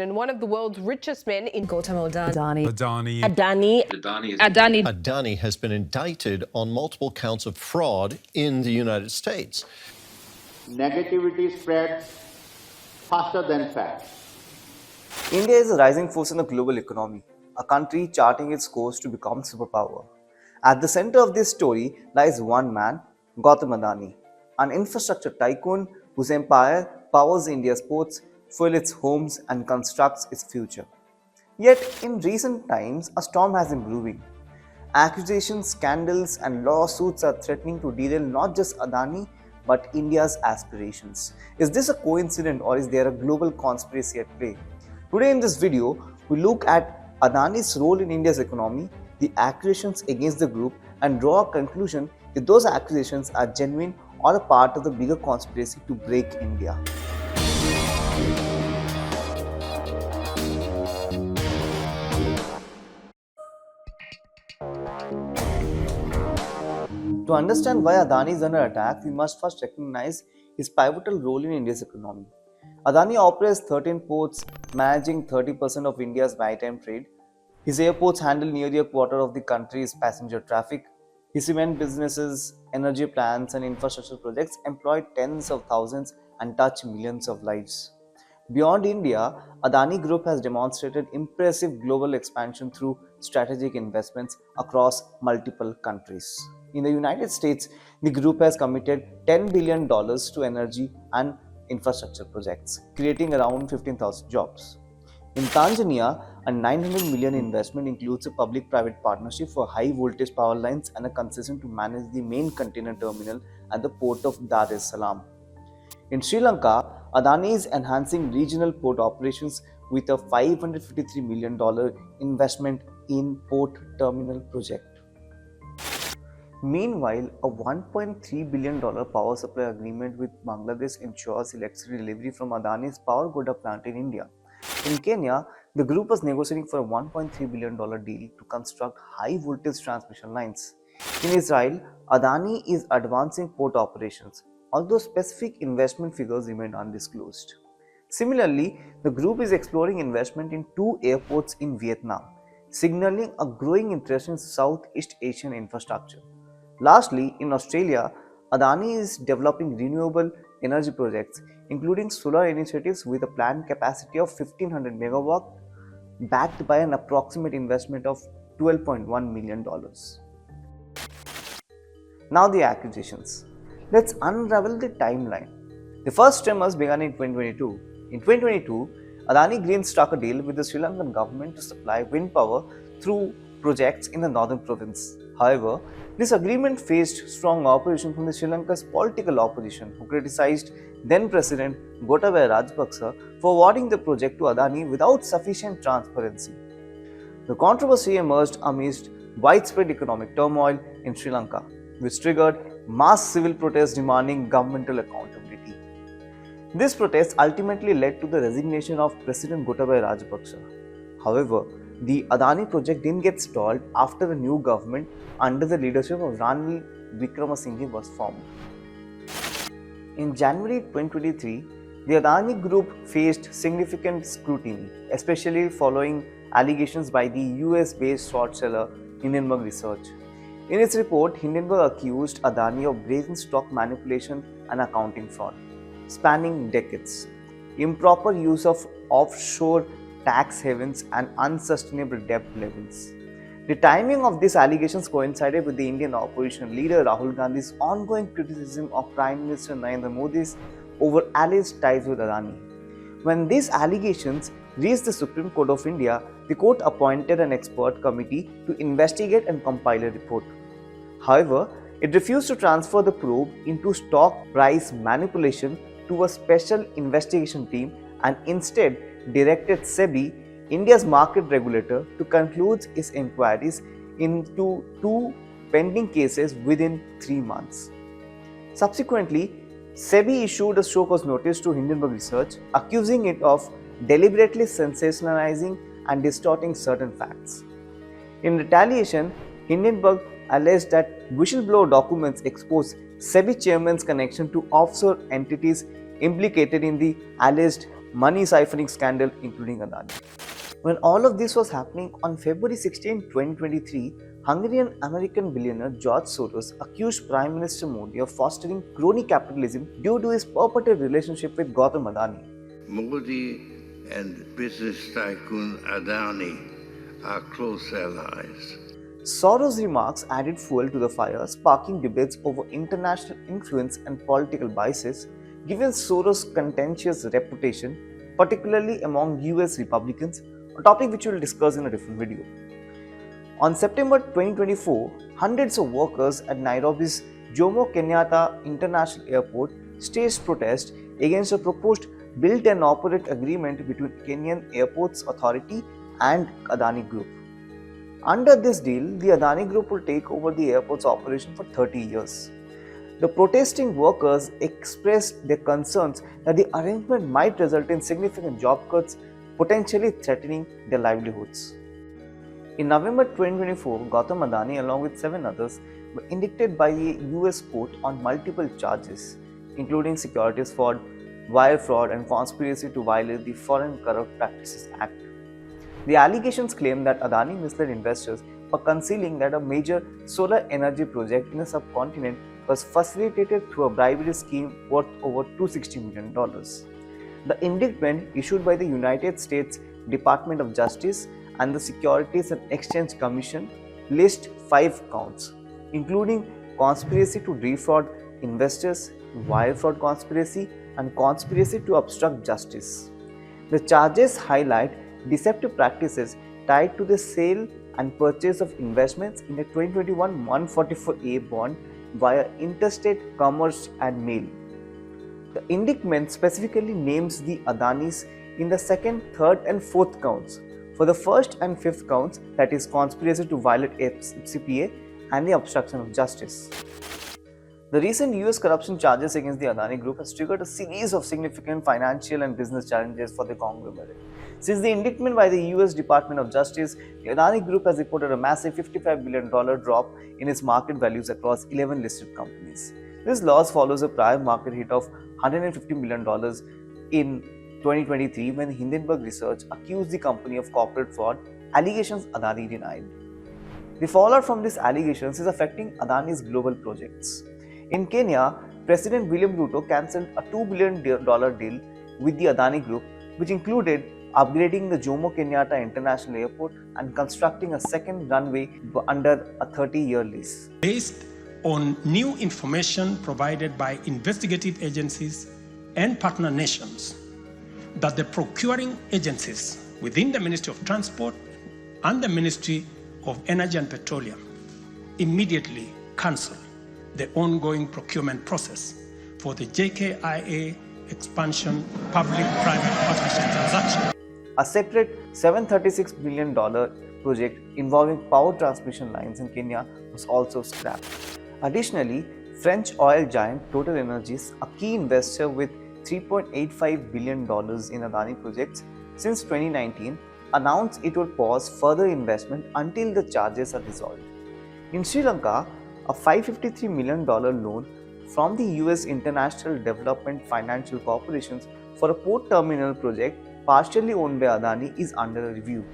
And one of the world's richest men in Gautam Adani. Adani has been indicted on multiple counts of fraud in the United States. Negativity spreads faster than facts. India is a rising force in the global economy, a country charting its course to become superpower. At the center of this story lies one man, Gautam Adani, an infrastructure tycoon whose empire powers India's ports, fuels its homes and constructs its future. Yet, in recent times, a storm has been brewing. Accusations, scandals and lawsuits are threatening to derail not just Adani but India's aspirations. Is this a coincidence or is there a global conspiracy at play? Today in this video, we look at Adani's role in India's economy, the accusations against the group and draw a conclusion if those accusations are genuine or a part of the bigger conspiracy to break India. To understand why Adani is under attack, we must first recognize his pivotal role in India's economy. Adani operates 13 ports, managing 30% of India's maritime trade. His airports handle nearly a quarter of the country's passenger traffic. His cement businesses, energy plants, and infrastructure projects employ tens of thousands and touch millions of lives. Beyond India, Adani Group has demonstrated impressive global expansion through strategic investments across multiple countries. In the United States, the group has committed $10 billion to energy and infrastructure projects, creating around 15,000 jobs. In Tanzania, a $900 million investment includes a public-private partnership for high-voltage power lines and a concession to manage the main container terminal at the port of Dar es Salaam. In Sri Lanka, Adani is enhancing regional port operations with a $553 million investment in port terminal project. Meanwhile, a $1.3 billion power supply agreement with Bangladesh ensures electricity delivery from Adani's Power Goda plant in India. In Kenya, the group was negotiating for a $1.3 billion deal to construct high-voltage transmission lines. In Israel, Adani is advancing port operations, although specific investment figures remain undisclosed. Similarly, the group is exploring investment in 2 airports in Vietnam, signaling a growing interest in Southeast Asian infrastructure. Lastly, in Australia, Adani is developing renewable energy projects, including solar initiatives with a planned capacity of 1500 MW, backed by an approximate investment of $12.1 million. Now the accusations. Let's unravel the timeline. The first tremors began in 2022. In 2022, Adani Green struck a deal with the Sri Lankan government to supply wind power through projects in the northern province. However, this agreement faced strong opposition from the Sri Lanka's political opposition, who criticized then-President Gotabaya Rajapaksa for awarding the project to Adani without sufficient transparency. The controversy emerged amidst widespread economic turmoil in Sri Lanka, which triggered mass civil protests demanding governmental accountability. This protest ultimately led to the resignation of President Gotabaya Rajapaksa. However, the Adani project didn't get stalled after a new government under the leadership of Ranil Wickremesinghe was formed. In January 2023, the Adani Group faced significant scrutiny, especially following allegations by the US-based short seller Hindenburg Research. In its report, Hindenburg accused Adani of brazen stock manipulation and accounting fraud, spanning decades, improper use of offshore tax havens and unsustainable debt levels. The timing of these allegations coincided with the Indian opposition leader Rahul Gandhi's ongoing criticism of Prime Minister Narendra Modi's over alleged ties with Adani. When these allegations reached the Supreme Court of India, the court appointed an expert committee to investigate and compile a report. However, it refused to transfer the probe into stock price manipulation to a special investigation team and instead directed SEBI, India's market regulator, to conclude its inquiries into 2 pending cases within 3 months. Subsequently, SEBI issued a show cause notice to Hindenburg Research, accusing it of deliberately sensationalizing and distorting certain facts. In retaliation, Hindenburg alleged that whistleblower documents exposed SEBI chairman's connection to offshore entities implicated in the alleged money siphoning scandal, including Adani. When all of this was happening, on February 16, 2023, Hungarian-American billionaire George Soros accused Prime Minister Modi of fostering crony capitalism due to his purported relationship with Gautam Adani. Modi and business tycoon Adani are close allies. Soros' remarks added fuel to the fire, sparking debates over international influence and political biases, given Soros' contentious reputation, particularly among US Republicans, a topic which we will discuss in a different video. On September 2024, hundreds of workers at Nairobi's Jomo Kenyatta International Airport staged protest against a proposed build and operate agreement between Kenyan Airports Authority and Adani Group. Under this deal, the Adani Group will take over the airport's operation for 30 years. The protesting workers expressed their concerns that the arrangement might result in significant job cuts, potentially threatening their livelihoods. In November 2024, Gautam Adani, along with 7 others, were indicted by a US court on multiple charges, including securities fraud, wire fraud, and conspiracy to violate the Foreign Corrupt Practices Act. The allegations claim that Adani misled investors by concealing that a major solar energy project in the subcontinent was facilitated through a bribery scheme worth over $260 million. The indictment issued by the United States Department of Justice and the Securities and Exchange Commission lists 5 counts, including conspiracy to defraud investors, wire fraud conspiracy, and conspiracy to obstruct justice. The charges highlight deceptive practices tied to the sale and purchase of investments in a 2021 144A bond via interstate commerce and mail. The indictment specifically names the Adanis in the 2nd, 3rd, and 4th counts. For the 1st and 5th counts, that is conspiracy to violate FCPA and the obstruction of justice. The recent US corruption charges against the Adani Group has triggered a series of significant financial and business challenges for the conglomerate. Since the indictment by the US Department of Justice, the Adani Group has reported a massive $55 billion drop in its market values across 11 listed companies. This loss follows a prior market hit of $150 million in 2023 when Hindenburg Research accused the company of corporate fraud, allegations Adani denied. The fallout from these allegations is affecting Adani's global projects. In Kenya, President William Ruto cancelled a $2 billion deal with the Adani Group, which included upgrading the Jomo Kenyatta International Airport and constructing a second runway under a 30-year lease. Based on new information provided by investigative agencies and partner nations, that the procuring agencies within the Ministry of Transport and the Ministry of Energy and Petroleum immediately cancel the ongoing procurement process for the JKIA expansion public-private partnership transaction. A separate $736 million project involving power transmission lines in Kenya was also scrapped. Additionally, French oil giant Total Energies, a key investor with $3.85 billion in Adani projects since 2019, announced it would pause further investment until the charges are resolved. In Sri Lanka, a $553 million loan from the US International Development Financial Corporation for a port terminal project partially owned by Adani is under review.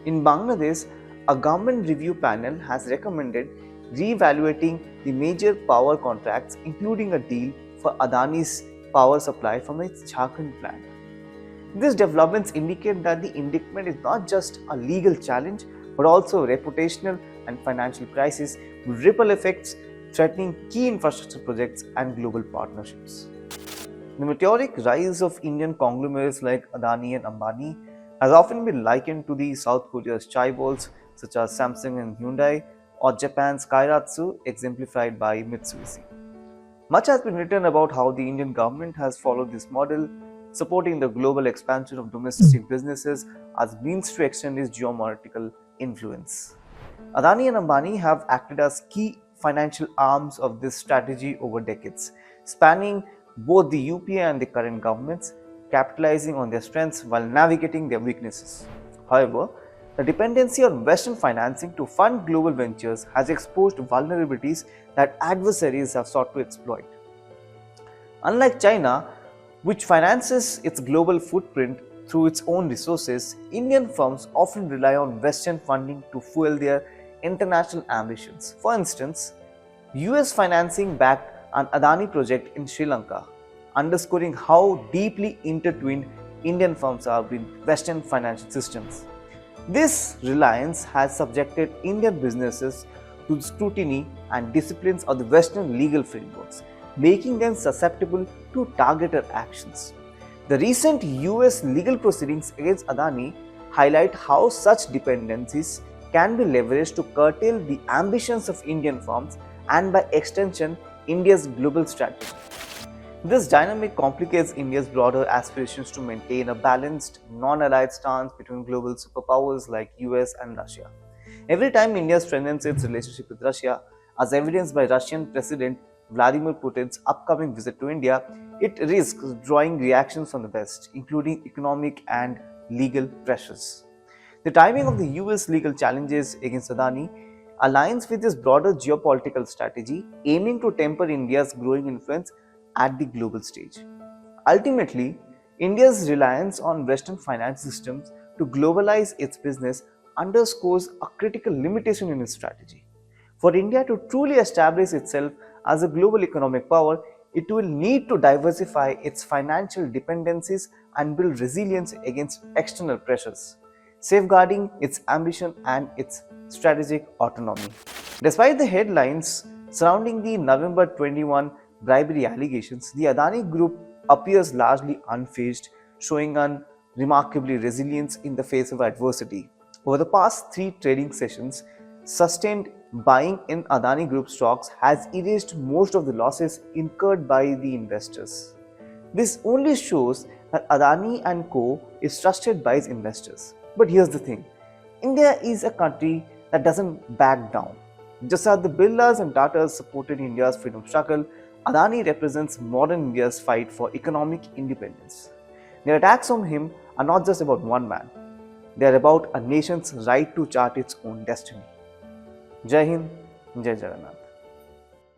In Bangladesh, a government review panel has recommended re-evaluating the major power contracts, including a deal for Adani's power supply from its Jharkhand plant. These developments indicate that the indictment is not just a legal challenge, but also a reputational and financial crisis with ripple effects threatening key infrastructure projects and global partnerships. The meteoric rise of Indian conglomerates like Adani and Ambani has often been likened to the South Korea's chaebols such as Samsung and Hyundai, or Japan's Kairatsu exemplified by Mitsubishi. Much has been written about how the Indian government has followed this model, supporting the global expansion of domestic businesses as means to extend its geopolitical influence. Adani and Ambani have acted as key financial arms of this strategy over decades, spanning both the UPA and the current governments, capitalizing on their strengths while navigating their weaknesses. However, the dependency on Western financing to fund global ventures has exposed vulnerabilities that adversaries have sought to exploit. Unlike China, which finances its global footprint through its own resources, Indian firms often rely on Western funding to fuel their international ambitions. For instance, US financing backed an Adani project in Sri Lanka, underscoring how deeply intertwined Indian firms are with Western financial systems. This reliance has subjected Indian businesses to the scrutiny and disciplines of the Western legal frameworks, making them susceptible to targeted actions. The recent US legal proceedings against Adani highlight how such dependencies can be leveraged to curtail the ambitions of Indian firms and, by extension, India's global strategy. This dynamic complicates India's broader aspirations to maintain a balanced, non-allied stance between global superpowers like US and Russia. Every time India strengthens its relationship with Russia, as evidenced by Russian President Vladimir Putin's upcoming visit to India, it risks drawing reactions from the West, including economic and legal pressures. The timing of the US legal challenges against Adani aligns with this broader geopolitical strategy, aiming to temper India's growing influence at the global stage. Ultimately, India's reliance on Western finance systems to globalize its business underscores a critical limitation in its strategy. For India to truly establish itself as a global economic power, it will need to diversify its financial dependencies and build resilience against external pressures, safeguarding its ambition and its strategic autonomy. Despite the headlines surrounding the November 21 bribery allegations, the Adani Group appears largely unfazed, showing an remarkably resilience in the face of adversity. Over the past 3 trading sessions, sustained buying in Adani Group stocks has erased most of the losses incurred by the investors. This only shows that Adani & Co. is trusted by its investors. But here's the thing, India is a country that doesn't back down. Just as the Birlas and Tatas supported India's freedom struggle, Adani represents modern India's fight for economic independence. Their attacks on him are not just about one man, they are about a nation's right to chart its own destiny. Jai Hind, Jai Jagannath.